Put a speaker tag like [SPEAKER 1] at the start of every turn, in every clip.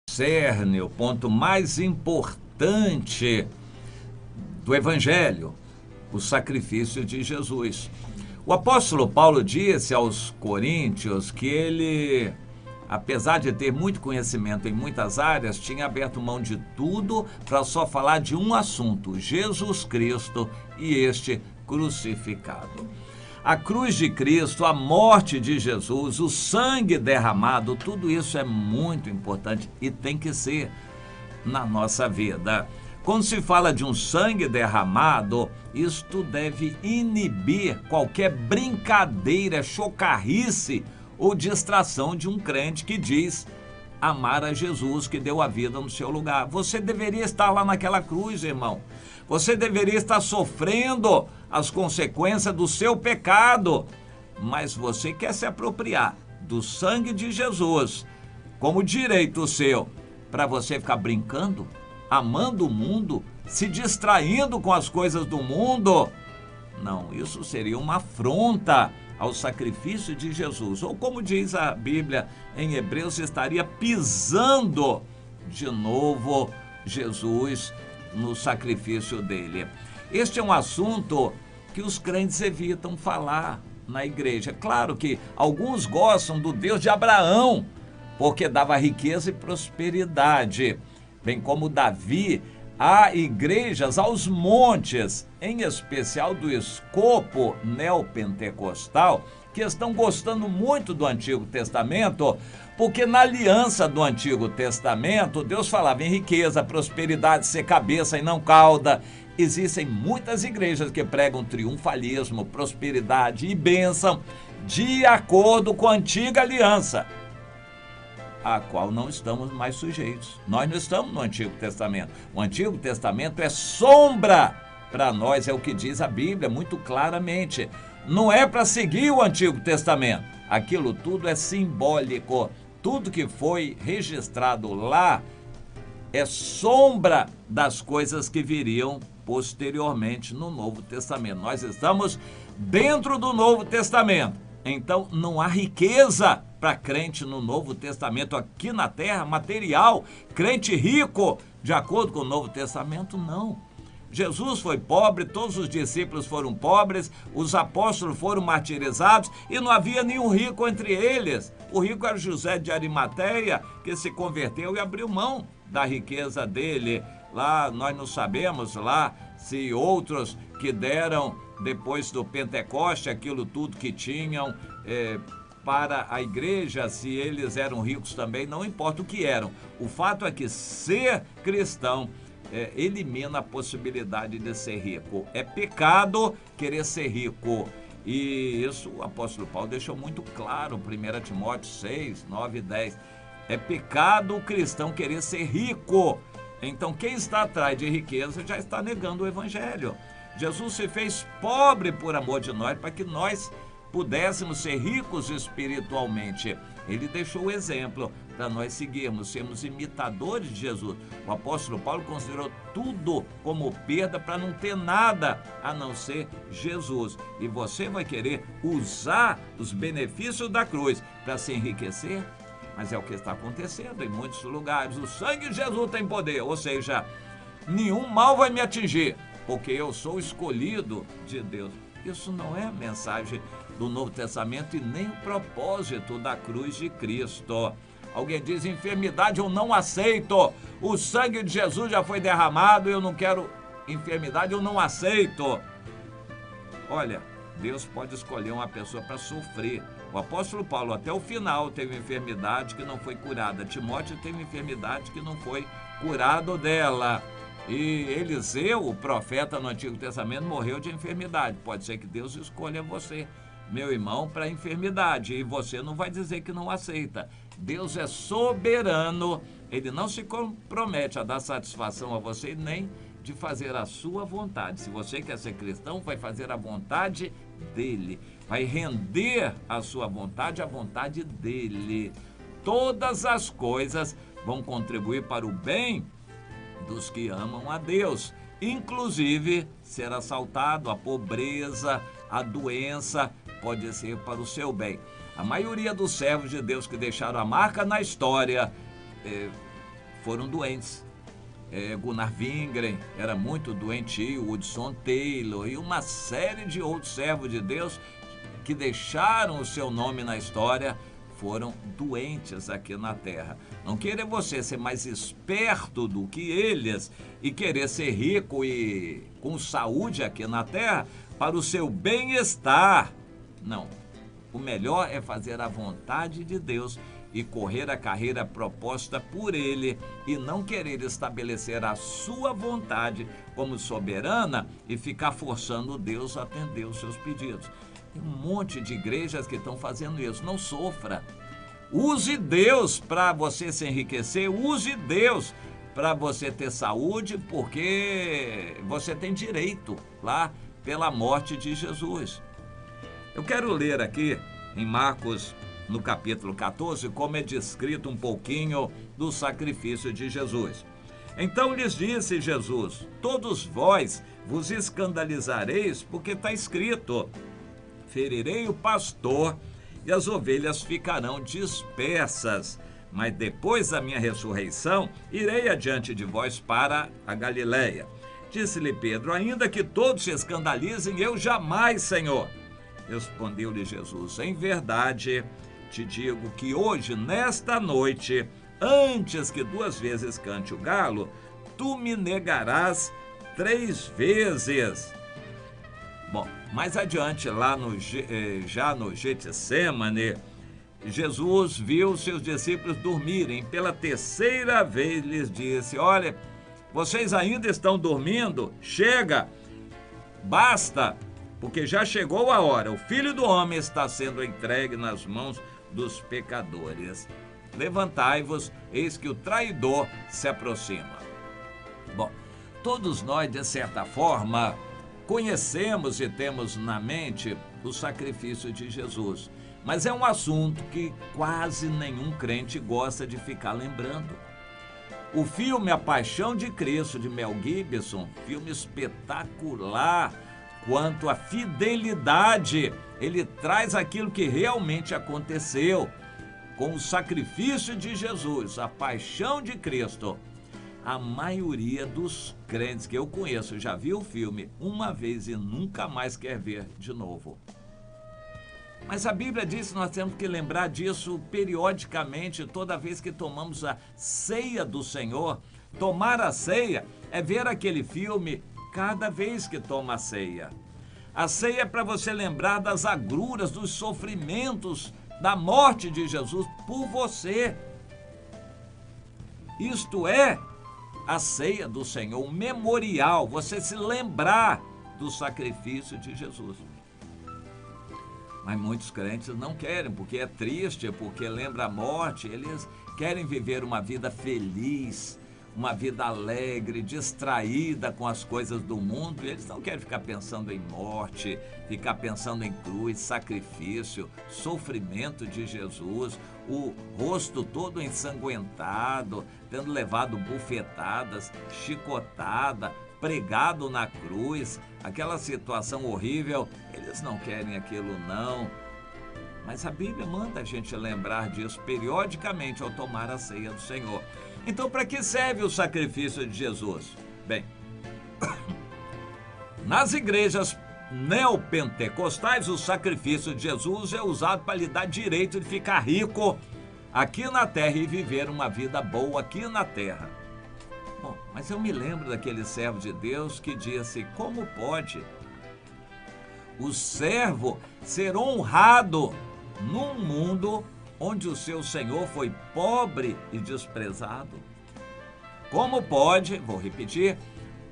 [SPEAKER 1] Cerne, o ponto mais importante do Evangelho, o sacrifício de Jesus. O apóstolo Paulo disse aos coríntios que ele, apesar de ter muito conhecimento em muitas áreas, tinha aberto mão de tudo para só falar de um assunto: Jesus Cristo e este crucificado. A cruz de Cristo, a morte de Jesus, o sangue derramado, tudo isso é muito importante e tem que ser na nossa vida. Quando se fala de um sangue derramado, isto deve inibir qualquer brincadeira, chocarrice ou distração de um crente que diz amar a Jesus, que deu a vida no seu lugar. Você deveria estar lá naquela cruz, irmão. Você deveria estar sofrendo as consequências do seu pecado. Mas você quer se apropriar do sangue de Jesus como direito seu para você ficar brincando, amando o mundo, se distraindo com as coisas do mundo. Não, isso seria uma afronta ao sacrifício de Jesus. Ou como diz a Bíblia em Hebreus, estaria pisando de novo Jesus no sacrifício dele. Este é um assunto que os crentes evitam falar na igreja. Claro que alguns gostam do Deus de Abraão, porque dava riqueza e prosperidade. Bem como Davi, há igrejas aos montes, em especial do escopo neopentecostal, que estão gostando muito do Antigo Testamento, porque na aliança do Antigo Testamento, Deus falava em riqueza, prosperidade, ser cabeça e não cauda. Existem muitas igrejas que pregam triunfalismo, prosperidade e bênção de acordo com a antiga aliança, a qual não estamos mais sujeitos. Nós não estamos no Antigo Testamento. O Antigo Testamento é sombra para nós, é o que diz a Bíblia muito claramente. Não é para seguir o Antigo Testamento. Aquilo tudo é simbólico. Tudo que foi registrado lá é sombra das coisas que viriam posteriormente no Novo Testamento. Nós estamos dentro do Novo Testamento. Então não há riqueza para crente no Novo Testamento aqui na terra, material, crente rico, de acordo com o Novo Testamento, não. Jesus foi pobre, todos os discípulos foram pobres, os apóstolos foram martirizados e não havia nenhum rico entre eles. O rico era José de Arimateia, que se converteu e abriu mão da riqueza dele. Lá nós não sabemos lá se outros que deram depois do Pentecoste aquilo tudo que tinham para a igreja, se eles eram ricos também, não importa o que eram. O fato é que ser cristão elimina a possibilidade de ser rico. É pecado querer ser rico. E isso o apóstolo Paulo deixou muito claro, 1 Timóteo 6, 9 e 10. É pecado o cristão querer ser rico. Então quem está atrás de riqueza já está negando o evangelho. Jesus se fez pobre por amor de nós, para que nós pudéssemos ser ricos espiritualmente. Ele deixou o exemplo para nós seguirmos, sermos imitadores de Jesus. O apóstolo Paulo considerou tudo como perda para não ter nada a não ser Jesus. E você vai querer usar os benefícios da cruz para se enriquecer? Mas é o que está acontecendo em muitos lugares. O sangue de Jesus tem poder, ou seja, nenhum mal vai me atingir, porque eu sou escolhido de Deus. Isso não é a mensagem do Novo Testamento e nem o propósito da cruz de Cristo. Alguém diz: enfermidade eu não aceito, o sangue de Jesus já foi derramado, eu não quero enfermidade, eu não aceito. Olha, Deus pode escolher uma pessoa para sofrer. O apóstolo Paulo até o final teve enfermidade que não foi curada. Timóteo teve enfermidade que não foi curado dela. E Eliseu, o profeta no Antigo Testamento, morreu de enfermidade. Pode ser que Deus escolha você, meu irmão, para a enfermidade. E você não vai dizer que não aceita. Deus é soberano. Ele não se compromete a dar satisfação a você nem de fazer a sua vontade. Se você quer ser cristão, vai fazer a vontade dele. Vai render a sua vontade à vontade dele. Todas as coisas vão contribuir para o bem dos que amam a Deus inclusive ser assaltado, a pobreza, a doença, pode ser para o seu bem. A maioria dos servos de Deus que deixaram a marca na história foram doentes. Gunnar Wingren era muito doentio, Hudson Taylor e uma série de outros servos de Deus que deixaram o seu nome na história foram doentes aqui na terra. Não querer você ser mais esperto do que eles e querer ser rico e com saúde aqui na terra para o seu bem-estar. Não. O melhor é fazer a vontade de Deus e correr a carreira proposta por Ele e não querer estabelecer a sua vontade como soberana e ficar forçando Deus a atender os seus pedidos. Tem um monte de igrejas que estão fazendo isso. Não sofra. Use Deus para você se enriquecer. Use Deus para você ter saúde, porque você tem direito lá pela morte de Jesus. Eu quero ler aqui em Marcos, no capítulo 14, como é descrito um pouquinho do sacrifício de Jesus. Então lhes disse Jesus: todos vós vos escandalizareis, porque está escrito: ferirei o pastor e as ovelhas ficarão dispersas. Mas depois da minha ressurreição, irei adiante de vós para a Galileia. Disse-lhe Pedro: ainda que todos se escandalizem, eu jamais, Senhor. Respondeu-lhe Jesus: em verdade te digo que hoje, nesta noite, antes que 2 vezes cante o galo, tu me negarás 3 vezes. Bom, mais adiante, lá já no Getsemane, Jesus viu seus discípulos dormirem. Pela 3ª vez lhes disse: olha, vocês ainda estão dormindo? Chega, basta, porque já chegou a hora. O Filho do Homem está sendo entregue nas mãos dos pecadores. Levantai-vos, eis que o traidor se aproxima. Bom, todos nós, de certa forma, conhecemos e temos na mente o sacrifício de Jesus, mas é um assunto que quase nenhum crente gosta de ficar lembrando. O filme A Paixão de Cristo, de Mel Gibson, filme espetacular quanto à fidelidade, ele traz aquilo que realmente aconteceu com o sacrifício de Jesus, a paixão de Cristo. A maioria dos crentes que eu conheço já viu o filme uma vez e nunca mais quer ver de novo. Mas a Bíblia diz que nós temos que lembrar disso periodicamente, toda vez que tomamos a ceia do Senhor. Tomar a ceia é ver aquele filme cada vez que toma a ceia. A ceia é para você lembrar das agruras, dos sofrimentos, da morte de Jesus por você. Isto é a ceia do Senhor, um memorial, você se lembrar do sacrifício de Jesus. Mas muitos crentes não querem, porque é triste, porque lembra a morte. Eles querem viver uma vida feliz, uma vida alegre, distraída com as coisas do mundo. E eles não querem ficar pensando em morte, ficar pensando em cruz, sacrifício, sofrimento de Jesus, o rosto todo ensanguentado, tendo levado bufetadas, chicotada, pregado na cruz, aquela situação horrível. Eles não querem aquilo, não. Mas a Bíblia manda a gente lembrar disso periodicamente ao tomar a ceia do Senhor. Então, para que serve o sacrifício de Jesus? Bem, nas igrejas neopentecostais, o sacrifício de Jesus é usado para lhe dar direito de ficar rico aqui na terra e viver uma vida boa aqui na terra. Bom, mas eu me lembro daquele servo de Deus que disse: como pode o servo ser honrado num mundo onde o seu Senhor foi pobre e desprezado? Como pode, vou repetir,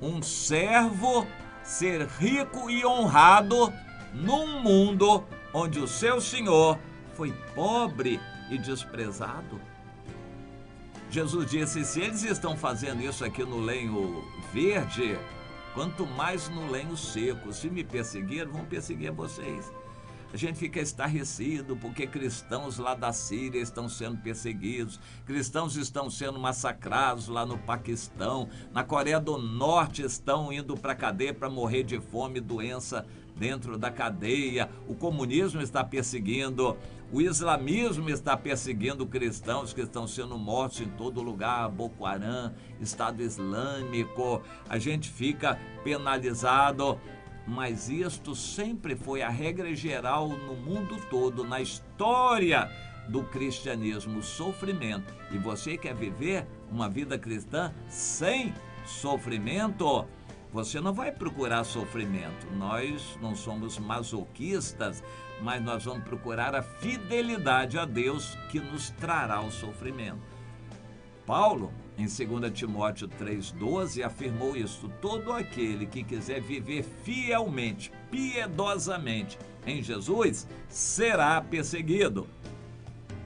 [SPEAKER 1] um servo ser rico e honrado num mundo onde o seu Senhor foi pobre e desprezado? Jesus disse: se eles estão fazendo isso aqui no lenho verde, quanto mais no lenho seco. Se me perseguiram, vão perseguir vocês. a gente fica estarrecido porque cristãos lá da Síria estão sendo perseguidos, cristãos estão sendo massacrados lá no Paquistão, na Coreia do Norte estão indo para a cadeia para morrer de fome e doença dentro da cadeia, o comunismo está perseguindo, o islamismo está perseguindo cristãos que estão sendo mortos em todo lugar, Boko Haram, Estado Islâmico, a gente fica penalizado, mas isto sempre foi a regra geral no mundo todo, na história do cristianismo, o sofrimento. E você quer viver uma vida cristã sem sofrimento? Você não vai procurar sofrimento. Nós não somos masoquistas, mas nós vamos procurar a fidelidade a Deus que nos trará o sofrimento. Paulo, em 2 Timóteo 3,12, afirmou isso: todo aquele que quiser viver fielmente, piedosamente em Jesus, será perseguido.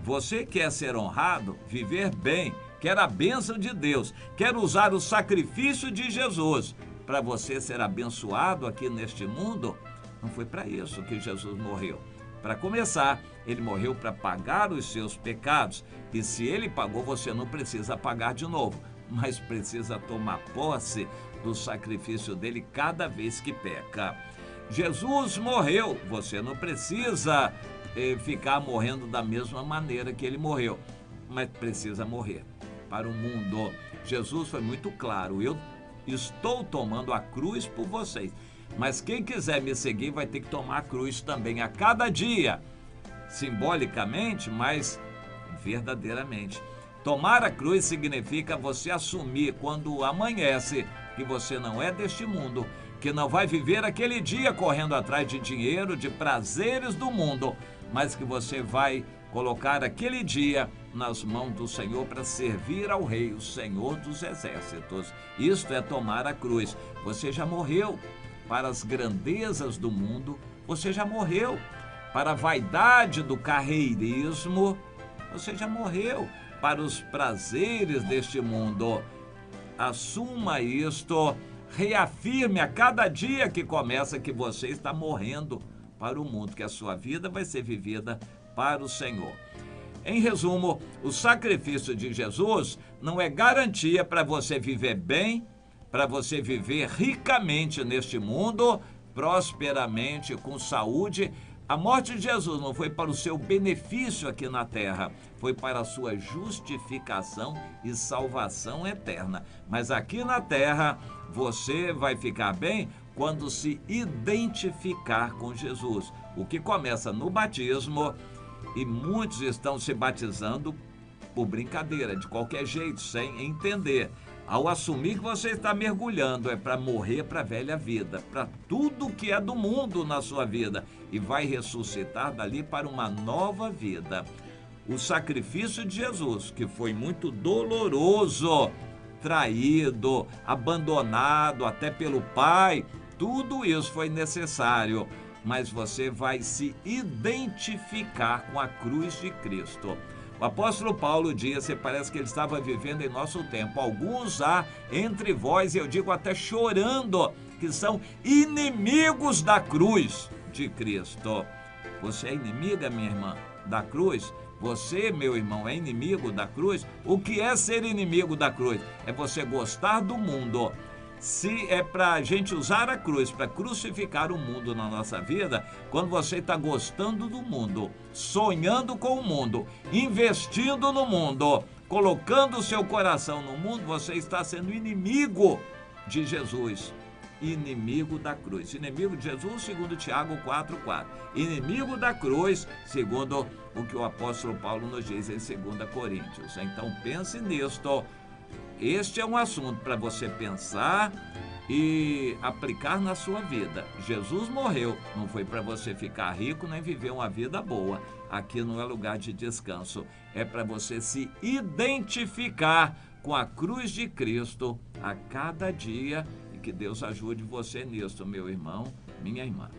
[SPEAKER 1] Você quer ser honrado, viver bem, quer a bênção de Deus, quer usar o sacrifício de Jesus para você ser abençoado aqui neste mundo? Não foi para isso que Jesus morreu. Para começar, ele morreu para pagar os seus pecados. E se ele pagou, você não precisa pagar de novo, mas precisa tomar posse do sacrifício dele cada vez que peca. Jesus morreu, você não precisa ficar morrendo da mesma maneira que ele morreu, mas precisa morrer para o mundo. Jesus foi muito claro: eu estou tomando a cruz por vocês, mas quem quiser me seguir vai ter que tomar a cruz também a cada dia, simbolicamente, mas verdadeiramente. Tomar a cruz significa você assumir quando amanhece que você não é deste mundo, que não vai viver aquele dia correndo atrás de dinheiro, de prazeres do mundo, mas que você vai colocar aquele dia nas mãos do Senhor para servir ao Rei, o Senhor dos Exércitos. Isto é tomar a cruz. Você já morreu para as grandezas do mundo, você já morreu para a vaidade do carreirismo, você já morreu para os prazeres deste mundo. Assuma isto, reafirme a cada dia que começa que você está morrendo para o mundo, que a sua vida vai ser vivida para o Senhor. Em resumo, o sacrifício de Jesus não é garantia para você viver bem, para você viver ricamente neste mundo, prosperamente, com saúde. A morte de Jesus não foi para o seu benefício aqui na terra, foi para a sua justificação e salvação eterna. Mas aqui na terra, você vai ficar bem quando se identificar com Jesus, o que começa no batismo, e muitos estão se batizando por brincadeira, de qualquer jeito, sem entender. Ao assumir que você está mergulhando, é para morrer para a velha vida, para tudo que é do mundo na sua vida, e vai ressuscitar dali para uma nova vida. O sacrifício de Jesus, que foi muito doloroso, traído, abandonado até pelo Pai, tudo isso foi necessário, mas você vai se identificar com a cruz de Cristo. O apóstolo Paulo disse, parece que ele estava vivendo em nosso tempo: alguns há entre vós, e eu digo até chorando, que são inimigos da cruz de Cristo. Você é inimiga, minha irmã, da cruz? Você, meu irmão, é inimigo da cruz? O que é ser inimigo da cruz? É você gostar do mundo. Se é para a gente usar a cruz para crucificar o mundo na nossa vida, quando você está gostando do mundo, sonhando com o mundo, investindo no mundo, colocando o seu coração no mundo, você está sendo inimigo de Jesus, inimigo da cruz. Inimigo de Jesus, segundo Tiago 4,4. Inimigo da cruz, segundo o que o apóstolo Paulo nos diz em 2 Coríntios. Então pense nisto. Este é um assunto para você pensar e aplicar na sua vida. Jesus morreu, não foi para você ficar rico nem viver uma vida boa. Aqui não é lugar de descanso, é para você se identificar com a cruz de Cristo a cada dia, e que Deus ajude você nisso, meu irmão, minha irmã.